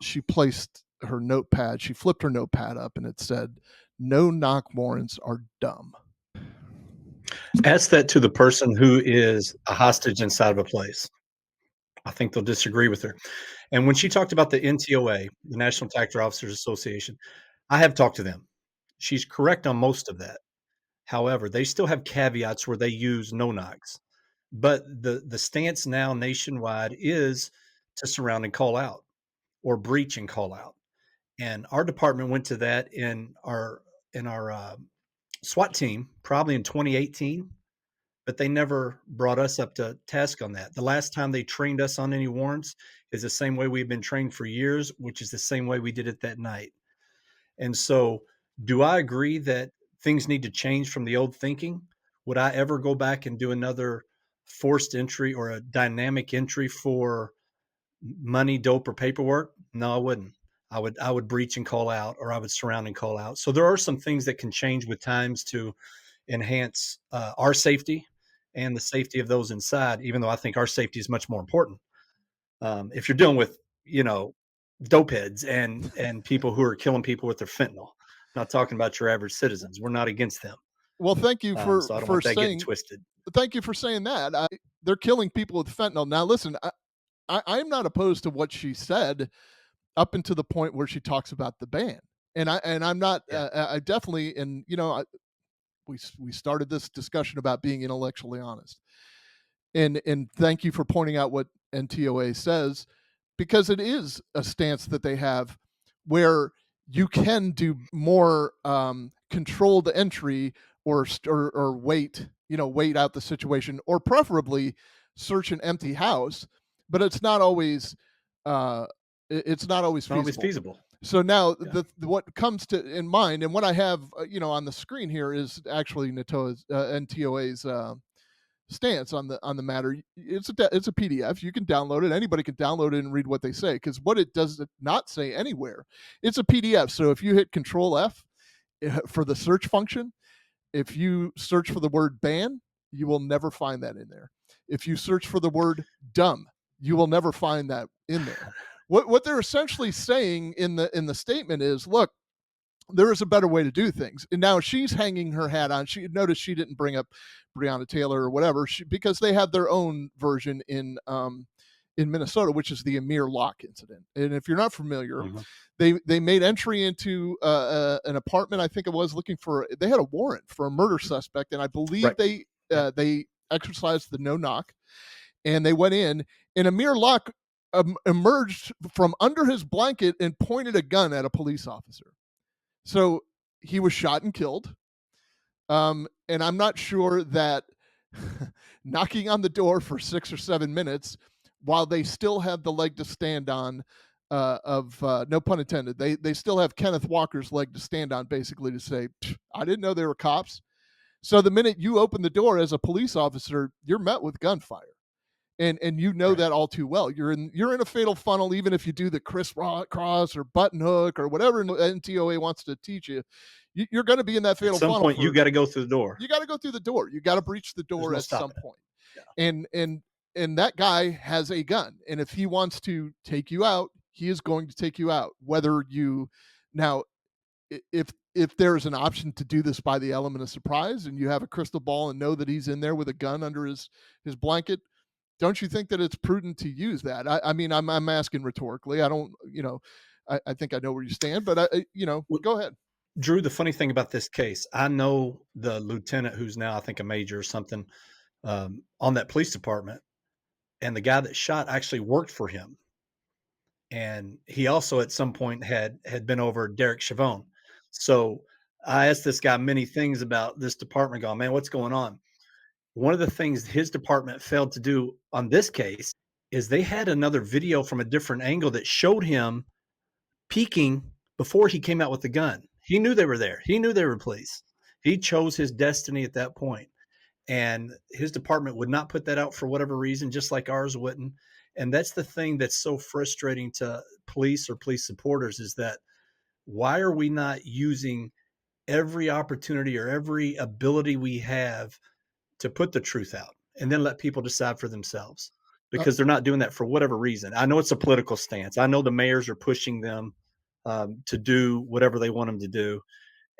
she placed her notepad, she flipped her notepad up and it said, no-knock warrants are dumb. Ask that to the person who is a hostage inside of a place. I think they'll disagree with her. And when she talked about the NTOA, the National Tactical Officers Association, I have talked to them. She's correct on most of that. However, they still have caveats where they use no-knocks. But the stance now nationwide is to surround and call out or breach and call out. And our department went to that in our SWAT team probably in 2018, but they never brought us up to task on that. The last time they trained us on any warrants is the same way we've been trained for years, which is the same way we did it that night. And so, do I agree that things need to change from the old thinking? Would I ever go back and do another forced entry or a dynamic entry for money, dope, or paperwork? No, I wouldn't. I would breach and call out, or I would surround and call out. So there are some things that can change with times to enhance our safety and the safety of those inside, even though I think our safety is much more important. If you're dealing with, dope heads and people who are killing people with their fentanyl, I'm not talking about your average citizens. We're not against them. Well, thank you for So I don't for want that getting saying twisted. thank you for saying that. They're killing people with fentanyl. Now, listen, I'm not opposed to what she said up until the point where she talks about the ban, and I'm not. Yeah. I definitely, and we started this discussion about being intellectually honest, and thank you for pointing out what NTOA says, because it is a stance that they have where you can do more controlled entry or wait out the situation, or preferably search an empty house, but it's not always it's not always Not always feasible. feasible. So now Yeah. what comes to in mind, and what I have on the screen here is actually NTOA's stance on the matter. It's a PDF. You can download it. Anybody can download it and read what they say, because what it does not say anywhere, it's a PDF. So if you hit Control F for the search function, if you search for the word ban, you will never find that in there. If you search for the word dumb, you will never find that in there. What they're essentially saying in the statement is, look, there is a better way to do things. And now she's hanging her hat on. She noticed she didn't bring up Breonna Taylor or whatever, because they have their own version in Minnesota, which is the Amir Locke incident. And if you're not familiar, they made entry into an apartment. I think it was looking for. They had a warrant for a murder suspect, and I believe they exercised the no knock, and they went in. And Amir Locke emerged from under his blanket and pointed a gun at a police officer. So he was shot and killed. And I'm not sure that knocking on the door for 6 or 7 minutes while they still have the leg to stand on, no pun intended, they still have Kenneth Walker's leg to stand on, basically, to say, I didn't know they were cops. So the minute you open the door as a police officer, you're met with gunfire. And you know that all too well. You're in a fatal funnel, even if you do the crisscross or button hook or whatever NTOA wants to teach you. You're going to be in that fatal funnel. At some point, you got to go through the door. You got to go through the door. You got to breach the door at some point. Yeah. And that guy has a gun, and if he wants to take you out, he is going to take you out. Whether you now, if there's an option to do this by the element of surprise, and you have a crystal ball and know that he's in there with a gun under his blanket, don't you think that it's prudent to use that? I mean, I'm asking rhetorically. I don't, I think I know where you stand, but go ahead. Drew, the funny thing about this case, I know the lieutenant who's now, I think, a major or something, on that police department, and the guy that shot actually worked for him. And he also at some point had been over Derek Chauvin. So I asked this guy many things about this department, going, man, what's going on? One of the things his department failed to do on this case is they had another video from a different angle that showed him peeking before he came out with the gun. He knew they were there. He knew they were police. He chose his destiny at that point. And his department would not put that out for whatever reason, just like ours wouldn't. And that's the thing that's so frustrating to police or police supporters, is that why are we not using every opportunity or every ability we have to put the truth out and then let people decide for themselves? Because they're not doing that for whatever reason. I know it's a political stance. I know the mayors are pushing them to do whatever they want them to do.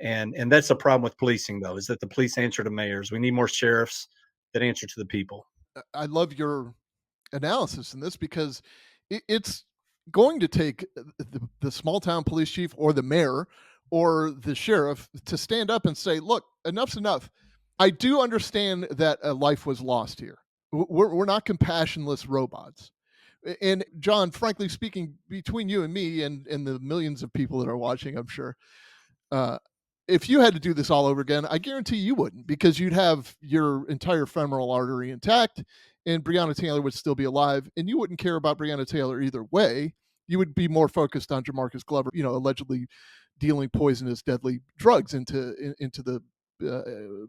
And that's the problem with policing, though, is that the police answer to mayors. We need more sheriffs that answer to the people. I love your analysis in this, because it's going to take the small town police chief or the mayor or the sheriff to stand up and say, look, enough's enough. I do understand that a life was lost here. We're not compassionless robots. And John, frankly speaking, between you and me and the millions of people that are watching, I'm sure, if you had to do this all over again, I guarantee you wouldn't, because you'd have your entire femoral artery intact and Breonna Taylor would still be alive, and you wouldn't care about Breonna Taylor either way. You would be more focused on Jamarcus Glover, allegedly dealing poisonous, deadly drugs into the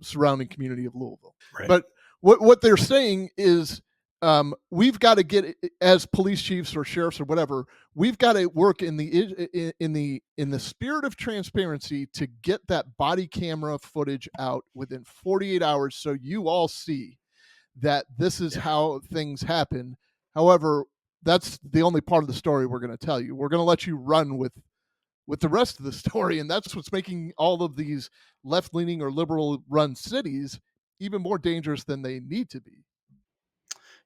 surrounding community of Louisville. Right. But what they're saying is, we've got to get, as police chiefs or sheriffs or whatever, we've got to work in the spirit of transparency to get that body camera footage out within 48 hours, so you all see that this is how things happen. However, that's the only part of the story we're going to tell you. We're going to let you run with the rest of the story, and that's what's making all of these left-leaning or liberal-run cities even more dangerous than they need to be.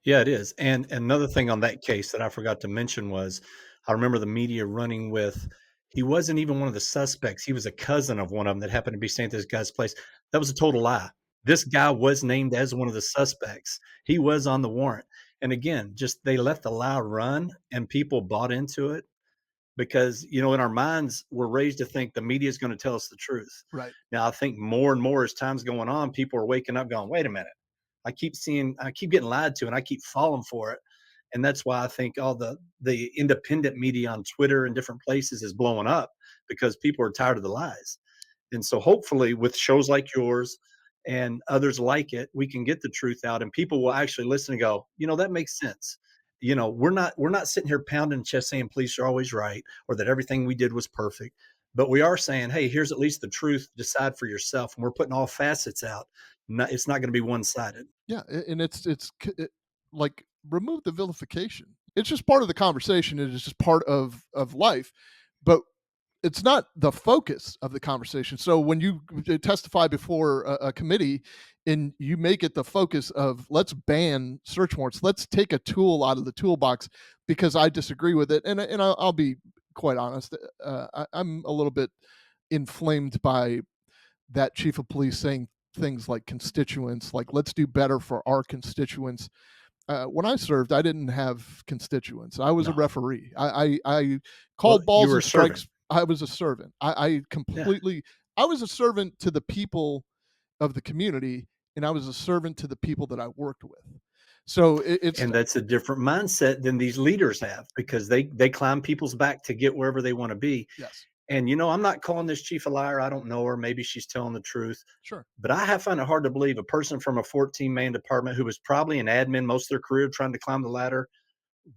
Yeah, it is. And another thing on that case that I forgot to mention was, I remember the media running with, he wasn't even one of the suspects. He was a cousin of one of them that happened to be staying at this guy's place. That was a total lie. This guy was named as one of the suspects. He was on the warrant. And again, just they let the lie run and people bought into it, because, in our minds, we're raised to think the media is going to tell us the truth. Right. Now, I think more and more as time's going on, people are waking up going, wait a minute. I keep getting lied to, and I keep falling for it. And that's why I think all the independent media on Twitter and different places is blowing up, because people are tired of the lies. And so hopefully with shows like yours and others like it, we can get the truth out and people will actually listen and go, that makes sense. We're not sitting here pounding the chest saying police are always right or that everything we did was perfect, but we are saying, hey, here's at least the truth. Decide for yourself. And we're putting all facets out. It's not going to be one-sided. Yeah, and it's like, remove the vilification. It's just part of the conversation. It is just part of life. But it's not the focus of the conversation. So when you testify before a committee and you make it the focus of let's ban search warrants, let's take a tool out of the toolbox because I disagree with it. And I'll be quite honest, I'm a little bit inflamed by that chief of police saying things like constituents, like let's do better for our constituents. When I served, I didn't have constituents. I was a No. referee. I Well, called you balls were and a servant. strikes. I was a servant. I Yeah. completely. I was a servant to the people of the community, and I was a servant to the people that I worked with. So it's And that's a different mindset than these leaders have because they climb people's back to get wherever they want to be. yes, And I'm not calling this chief a liar. I don't know her. Maybe she's telling the truth. sure, But I have found it hard to believe a person from a 14-man department who was probably an admin most of their career trying to climb the ladder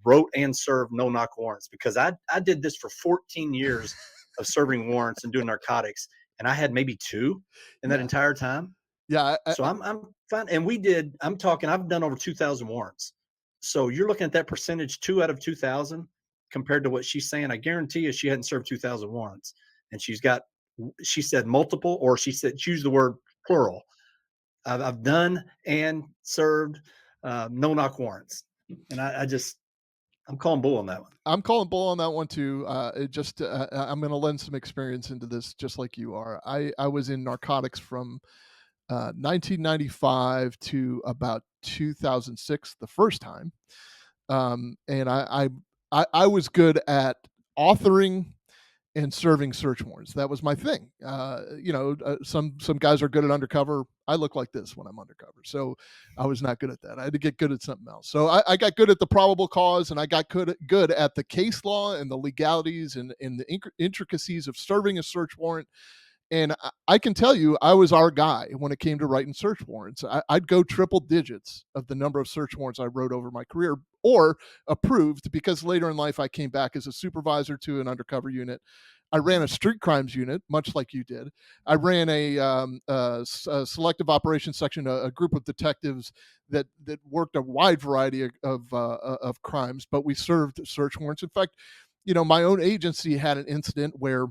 wrote and served no knock warrants because I did this for 14 years of serving warrants and doing narcotics, and I had maybe two in that yeah, entire time. yeah. So I'm fine. And we did, I'm talking, I've done over 2,000 warrants. So you're looking at that percentage, 2 out of 2,000 compared to what she's saying. I guarantee you she hadn't served 2,000 warrants. And she said multiple, or she said, choose the word plural. I've done and served no knock warrants. And I'm calling bull on that one. I'm calling bull on that one too. I'm going to lend some experience into this, just like you are. I was in narcotics from 1995 to about 2006, the first time. And I was good at authoring and serving search warrants. That was my thing. Some guys are good at undercover. I look like this when I'm undercover, so I was not good at that. I had to get good at something else. So I got good at the probable cause, and I got good at the case law and the legalities and the intricacies of serving a search warrant. And I can tell you, I was our guy when it came to writing search warrants. I'd go triple digits of the number of search warrants I wrote over my career or approved because later in life I came back as a supervisor to an undercover unit. I ran a street crimes unit, much like you did. I ran a selective operations section, a group of detectives that worked a wide variety of crimes, but we served search warrants. In fact, my own agency had an incident where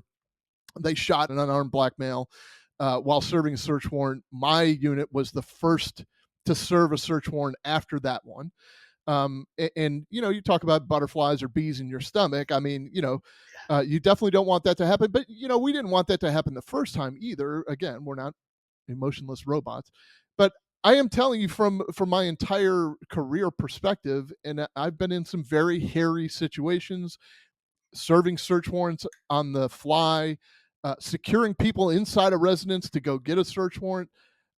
they shot an unarmed black male while serving a search warrant. My unit was the first to serve a search warrant after that one. And you talk about butterflies or bees in your stomach. I mean, you definitely don't want that to happen. But we didn't want that to happen the first time either. Again, we're not emotionless robots. But I am telling you from my entire career perspective, and I've been in some very hairy situations, serving search warrants on the fly, securing people inside a residence to go get a search warrant.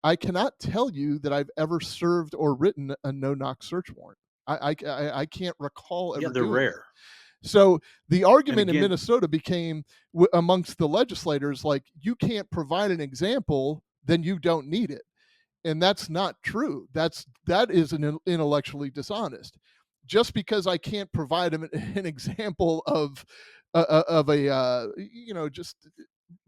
I cannot tell you that I've ever served or written a no-knock search warrant. I can't recall Yeah, ever they're doing it. rare. So the And argument in again, Minnesota became amongst the legislators like, you can't provide an example, then you don't need it. And that's not true. That is intellectually dishonest. Just because I can't provide an example of a just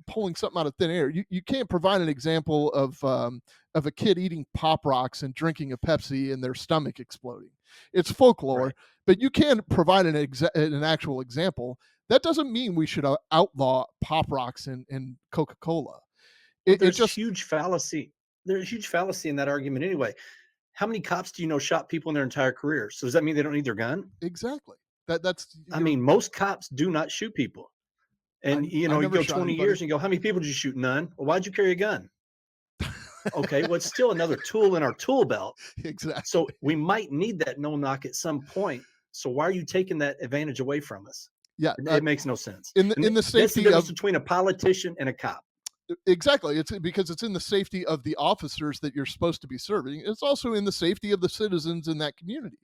pulling something out of thin air. You can't provide an example of a kid eating Pop Rocks and drinking a Pepsi and their stomach exploding. It's folklore, right. but you can provide an actual example. That doesn't mean we should outlaw Pop Rocks and Coca Cola. Well, It there's just huge fallacy. There's a huge fallacy in that argument anyway. How many cops do you know shot people in their entire career? So does that mean they don't need their gun? exactly that's I you're. mean, most cops do not shoot people. And I you never go shot 20 anybody. years and you go, how many people did you shoot? None. Well, why'd you carry a gun? Okay, well, it's still another tool in our tool belt. So Exactly. we might need that no knock at some point. So why are you taking that advantage away from us? Yeah. It makes no sense. In the And in the that's the safety difference of between a politician and a cop. exactly, it's because it's in the safety of the officers that you're supposed to be serving. It's also in the safety of the citizens in that community.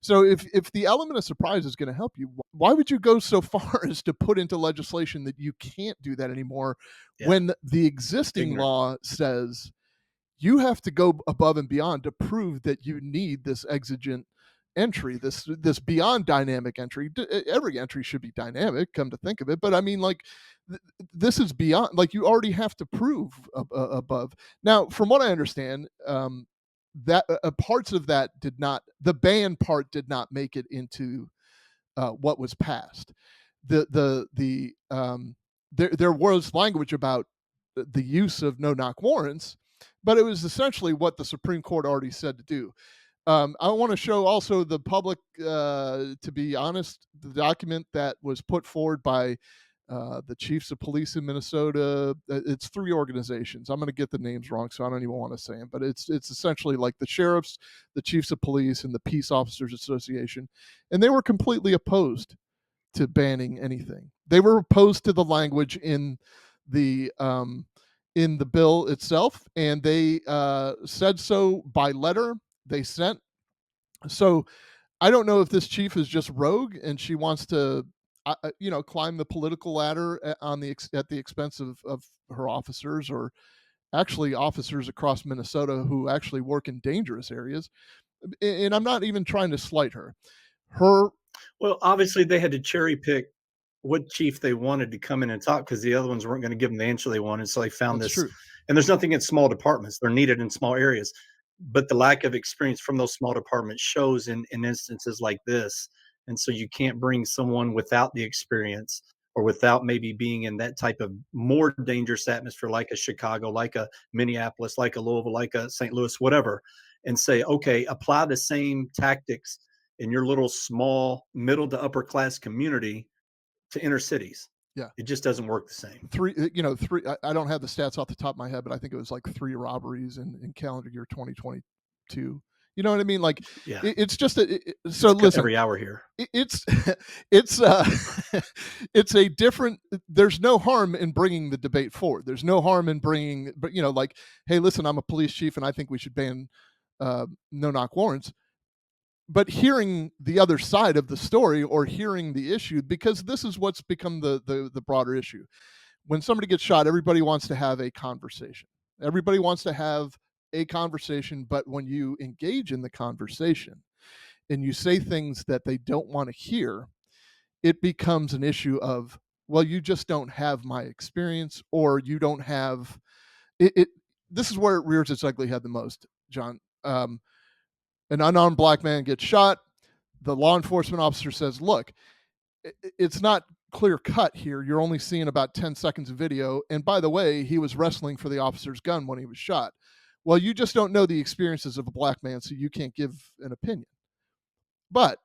So if the element of surprise is going to help you, why would you go so far as to put into legislation that you can't do that anymore Yeah, when the existing ignorant. law says you have to go above and beyond to prove that you need this exigent entry, this beyond dynamic entry. Every entry should be dynamic, come to think of it, but I mean, like, this is beyond, like, you already have to prove above. Now, from what I understand, that parts of that did not, the ban part did not make it into what was passed. The there was language about the use of no-knock warrants, but it was essentially what the Supreme Court already said to do. I want to show also the public, to be honest, the document that was put forward by the chiefs of police in Minnesota. It's 3 organizations. I'm going to get the names wrong, so I don't even want to say them. But it's essentially like the sheriffs, the chiefs of police, and the Peace Officers Association, and they were completely opposed to banning anything. They were opposed to the language the in the bill itself, and they said so by letter. They sent. So I don't know if this chief is just rogue and she wants to, climb the political ladder at the expense of her officers, or actually officers across Minnesota who actually work in dangerous areas. And I'm not even trying to slight her. Her Well, obviously, they had to cherry pick what chief they wanted to come in and talk because the other ones weren't going to give them the answer they wanted. So they found That's this, true. and there's nothing in small departments. They're needed in small areas. But the lack of experience from those small departments shows in instances like this. And so you can't bring someone without the experience or without maybe being in that type of more dangerous atmosphere, like a Chicago, like a Minneapolis, like a Louisville, like a St. Louis, whatever, and say, okay, apply the same tactics in your little small middle to upper class community to inner cities. Yeah. It just doesn't work the same. Three. I don't have the stats off the top of my head, but I think it was like 3 robberies in calendar year 2022. You know what I mean? Like, Yeah. it's just so listen. Every hour here. It's it's it's a different. There's no harm in bringing the debate forward. There's no harm in bringing, but like, hey, listen, I'm a police chief and I think we should ban no-knock warrants. But hearing the other side of the story, or hearing the issue, because this is what's become the broader issue. When somebody gets shot, everybody wants to have a conversation. Everybody wants to have a conversation, but when you engage in the conversation and you say things that they don't want to hear, it becomes an issue of, well, you just don't have my experience, or you don't have it. This is where it rears its ugly head the most, John. An unarmed black man gets shot. The law enforcement officer says, look, it's not clear cut here. You're only seeing about 10 seconds of video. And by the way, he was wrestling for the officer's gun when he was shot. Well, you just don't know the experiences of a black man, so you can't give an opinion. But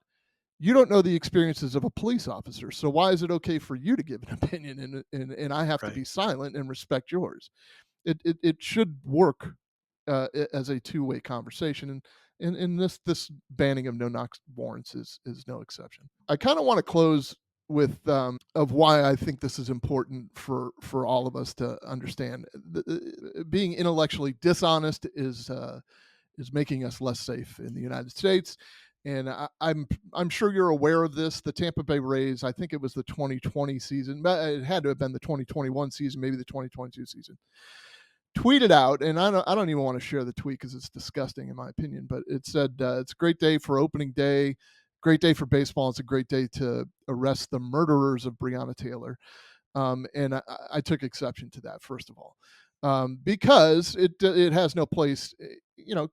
you don't know the experiences of a police officer. So why is it okay for you to give an opinion and I have to be silent and respect yours? It should work as a two-way conversation. And this banning of no-knock warrants is no exception. I kind of want to close with of why I think this is important for all of us to understand. Being intellectually dishonest is making us less safe in the United States. And I'm sure you're aware of this. The Tampa Bay Rays, I think it was the 2020 season, but it had to have been the 2021 season, maybe the 2022 season, tweeted out, and I don't even want to share the tweet because it's disgusting in my opinion, but it said, it's a great day for opening day, great day for baseball. It's a great day to arrest the murderers of Breonna Taylor. And I took exception to that, first of all, because it has no place.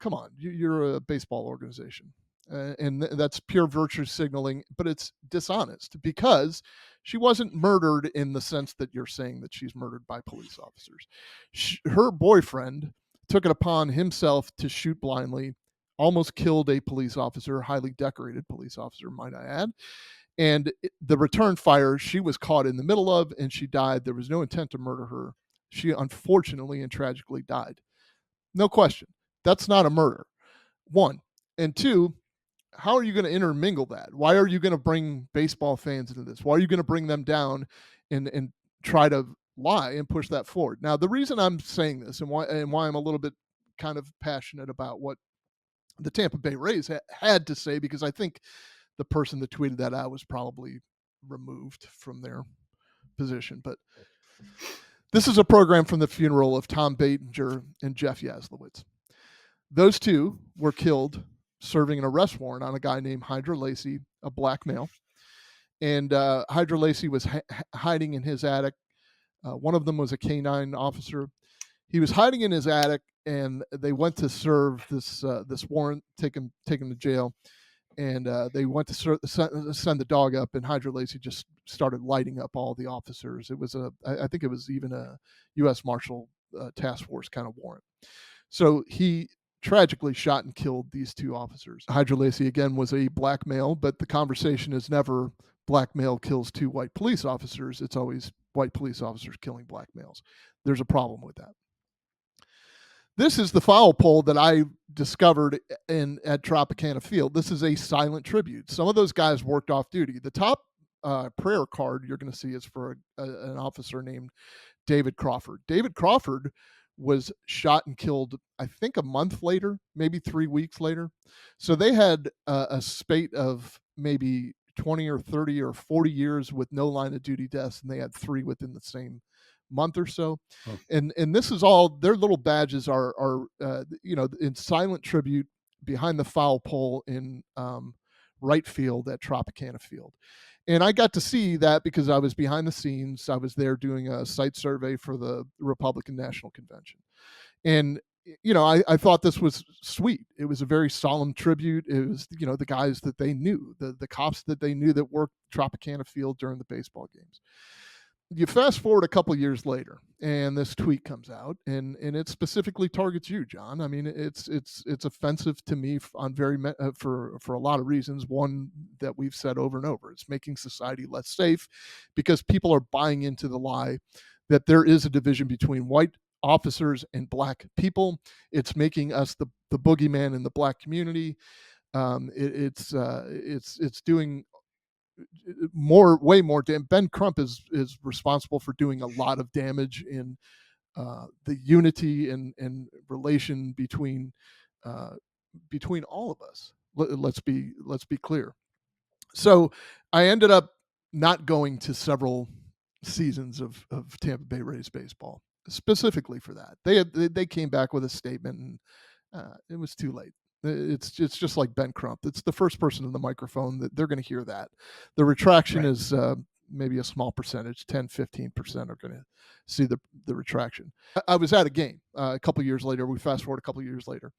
Come on, you're a baseball organization. And that's pure virtue signaling, but it's dishonest because she wasn't murdered in the sense that you're saying that she's murdered by police officers. Her boyfriend took it upon himself to shoot blindly, almost killed a police officer, highly decorated police officer, might I add. And the return fire she was caught in the middle of, and she died. There was no intent to murder her. She unfortunately and tragically died. No question. That's not a murder. One. And two, how are you going to intermingle that? Why are you going to bring baseball fans into this? Why are you going to bring them down and try to lie and push that forward? Now, the reason I'm saying this and why I'm a little bit kind of passionate about what the Tampa Bay Rays had to say, because I think the person that tweeted that out was probably removed from their position. But this is a program from the funeral of Tom Batinger and Jeff Yaslowitz. Those two were killed serving an arrest warrant on a guy named Hydra Lacy, a black male. And Hydra Lacy was hiding in his attic. One of them was a K-9 officer. He was hiding in his attic, and they went to serve this warrant, take him to jail. and they went to send the dog up, and Hydra Lacy just started lighting up all the officers. It was I think it was even a U.S. Marshal task force kind of warrant. So he tragically shot and killed these two officers. Hydra Lacy, again, was a black male, but the conversation is never black male kills two white police officers. It's always white police officers killing black males. There's a problem with that. This is the foul pole that I discovered at Tropicana Field. This is a silent tribute. Some of those guys worked off duty. The top prayer card you're going to see is for an officer named David Crawford. David Crawford was shot and killed, I think, a month later, maybe 3 weeks later. So they had a spate of maybe 20 or 30 or 40 years with no line of duty deaths, and they had 3 within the same month or so. Oh. And this is all, their little badges are in silent tribute behind the foul pole in right field at Tropicana Field. And I got to see that because I was behind the scenes. I was there doing a site survey for the Republican National Convention. And, I thought this was sweet. It was a very solemn tribute. It was, the guys that they knew, the cops that they knew that worked Tropicana Field during the baseball games. You fast forward a couple years later, and this tweet comes out, and it specifically targets you, John. I mean, it's offensive to me on for a lot of reasons. One that we've said over and over: it's making society less safe because people are buying into the lie that there is a division between white officers and black people. It's making us the boogeyman in the black community. It's doing way more damage. Ben Crump is responsible for doing a lot of damage in the unity and relation between all of us. Let's be clear. So I ended up not going to several seasons of Tampa Bay Rays baseball specifically for that. They came back with a statement, and it was too late. It's just like Ben Crump. It's the first person in the microphone that they're going to hear that. The retraction Right. is maybe a small percentage, 10, 15% are going to see the retraction. I was at a game a couple years later. We fast forward a couple years later,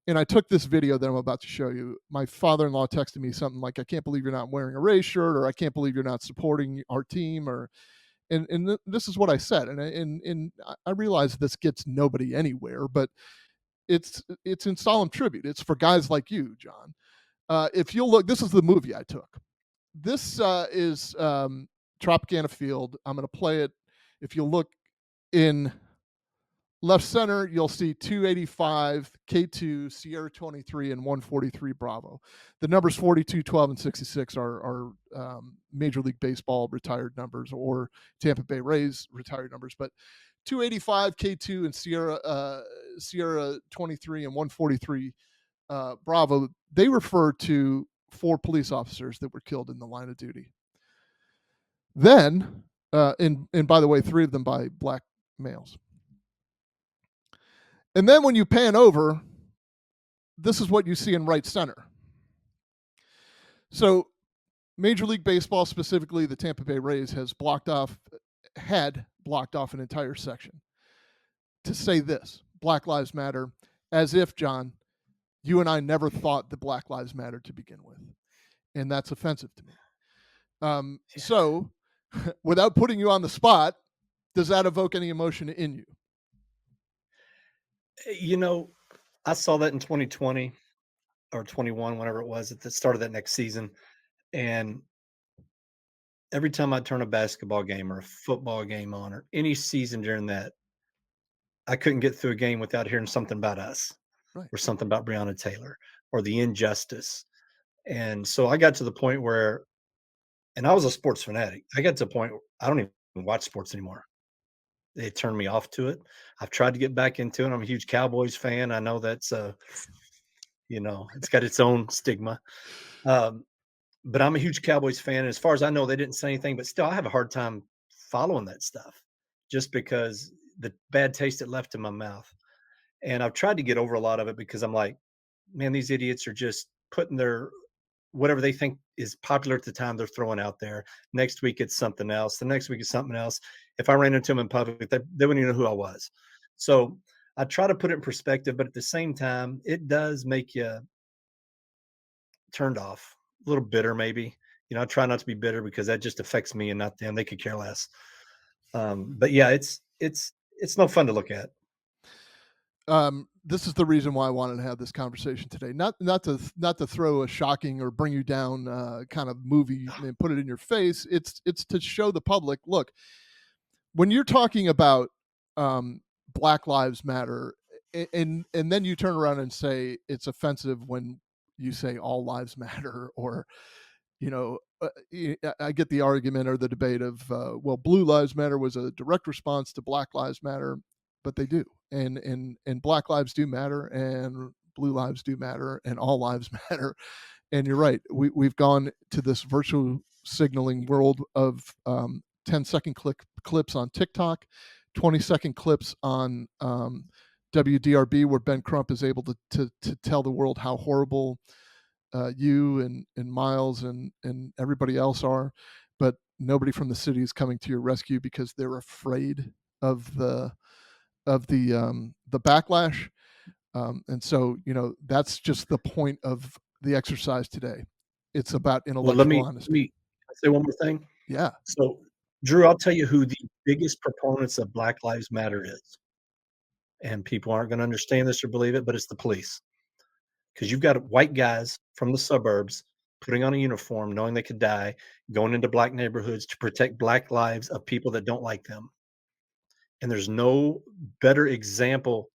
and I took this video that I'm about to show you. My father-in-law texted me something like, "I can't believe you're not wearing a Rays shirt," or "I can't believe you're not supporting our team," or this is what I said. And I realize this gets nobody anywhere, but it's in solemn tribute. It's for guys like you, John. If you'll look, this is the movie I took. This is Tropicana Field. I'm going to play it. If you look in left center, you'll see 285, K2, Sierra 23, and 143 Bravo. The numbers 42, 12, and 66 are Major League Baseball retired numbers, or Tampa Bay Rays retired numbers. But 285, K2, and Sierra 23 and 143 Bravo, they refer to 4 police officers that were killed in the line of duty. Then, and by the way, 3 of them by black males. And then when you pan over, this is what you see in right center. So Major League Baseball, specifically the Tampa Bay Rays, had blocked off an entire section to say this: Black Lives Matter, as if, John, you and I never thought that Black Lives Mattered to begin with. And that's offensive to me. So without putting you on the spot, does that evoke any emotion in you? I saw that in 2020 or 21, whenever it was at the start of that next season. And every time I turn a basketball game or a football game on, or any season during that, I couldn't get through a game without hearing something about us, Right. or something about Breonna Taylor, or the injustice. And so I got to the point where, and I was a sports fanatic. I got to a point where I don't even watch sports anymore. They turned me off to it. I've tried to get back into it. I'm a huge Cowboys fan. I know that's it's got its own stigma. But I'm a huge Cowboys fan. And as far as I know, they didn't say anything, but still I have a hard time following that stuff just because the bad taste it left in my mouth. And I've tried to get over a lot of it because I'm like, man, these idiots are just putting their whatever they think is popular at the time they're throwing out there. Next week it's something else. The next week is something else. If I ran into them in public, they wouldn't even know who I was. So I try to put it in perspective, but at the same time, it does make you turned off, a little bitter maybe. I try not to be bitter because that just affects me and not them. They could care less. But yeah, it's no fun to look at. This is the reason why I wanted to have this conversation today. Not to throw a shocking or bring you down kind of movie and put it in your face. It's to show the public. Look, when you're talking about Black Lives Matter, and then you turn around and say it's offensive when you say all lives matter, or I get the argument or the debate of well, Blue Lives Matter was a direct response to Black Lives Matter, but they do, and Black lives do matter, and Blue lives do matter, and all lives matter. And you're right, we've gone to this virtual signaling world of 10-second clips on TikTok, 20-second clips on WDRB, where Ben Crump is able to tell the world how horrible you and Miles and everybody else are, but nobody from the city is coming to your rescue because they're afraid of the backlash. And so that's just the point of the exercise today. It's about Well, let intellectual me let honesty. me say one more thing. Yeah. So, Drew, I'll tell you who the biggest proponents of Black Lives Matter is, and people aren't going to understand this or believe it, but it's the police. Because you've got white guys from the suburbs putting on a uniform, knowing they could die, going into black neighborhoods to protect black lives of people that don't like them. And there's no better example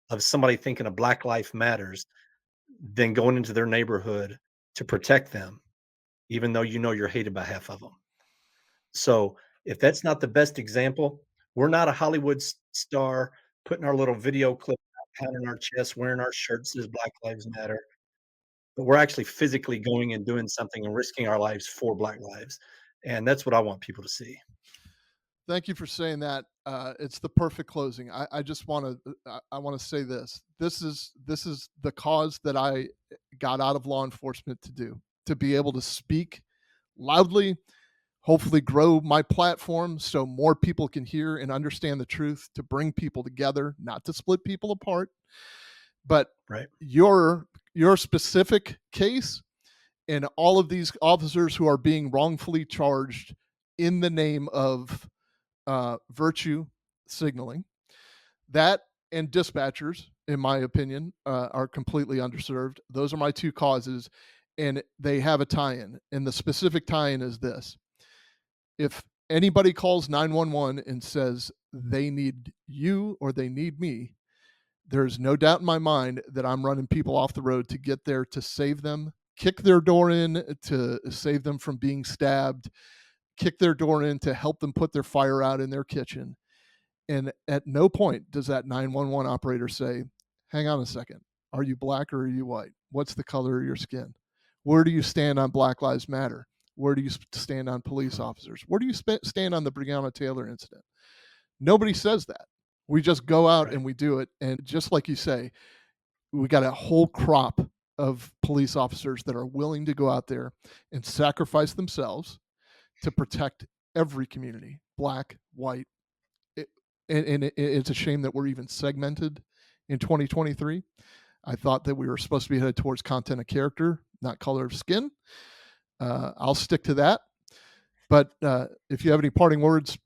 of somebody thinking a black life matters than going into their neighborhood to protect them, even though you're hated by half of them. So if that's not the best example, we're not a Hollywood star putting our little video clip out, pounding our chest, wearing our shirts that says Black Lives Matter. But we're actually physically going and doing something and risking our lives for Black lives. And that's what I want people to see. Thank you for saying that. It's the perfect closing. I just want to I want to say this. This is the cause that I got out of law enforcement to do, to be able to speak loudly, hopefully grow my platform so more people can hear and understand the truth, to bring people together, not to split people apart. But Right. your specific case and all of these officers who are being wrongfully charged in the name of virtue signaling, that and dispatchers, in my opinion, are completely underserved. Those are my two causes, and they have a tie-in. And the specific tie-in is this: if anybody calls 911 and says they need you or they need me, there's no doubt in my mind that I'm running people off the road to get there to save them, kick their door in to save them from being stabbed, kick their door in to help them put their fire out in their kitchen. And at no point does that 911 operator say, hang on a second, are you black or are you white? What's the color of your skin? Where do you stand on Black Lives Matter? Where do you stand on police officers? Where do you stand on the Breonna Taylor incident? Nobody says that. We just go out Right. and we do it. And just like you say, we got a whole crop of police officers that are willing to go out there and sacrifice themselves to protect every community, black, white. It's a shame that we're even segmented in 2023. I thought that we were supposed to be headed towards content of character, not color of skin. I'll stick to that. But if you have any parting words.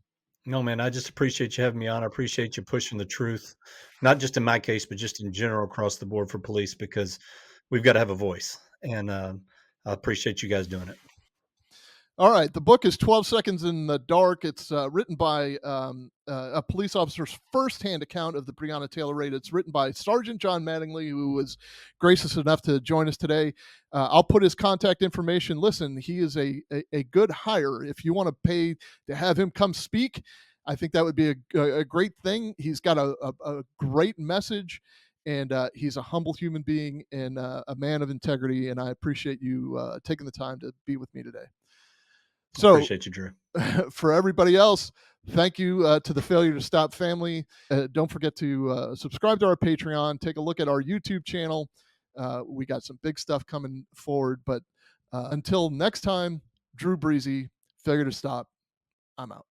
No, man, I just appreciate you having me on. I appreciate you pushing the truth, not just in my case, but just in general across the board for police, because we've got to have a voice. And I appreciate you guys doing it. All right. The book is 12 Seconds in the Dark. It's written by a police officer's firsthand account of the Breonna Taylor raid. It's written by Sergeant John Mattingly, who was gracious enough to join us today. I'll put his contact information. Listen, he is a good hire. If you want to pay to have him come speak, I think that would be a great thing. He's got a great message. And he's a humble human being and a man of integrity. And I appreciate you taking the time to be with me today. So, appreciate you, Drew. For everybody else, thank you to the Failure to Stop family. Don't forget to subscribe to our Patreon. Take a look at our YouTube channel. We got some big stuff coming forward. But until next time, Drew Breasy, Failure to Stop. I'm out.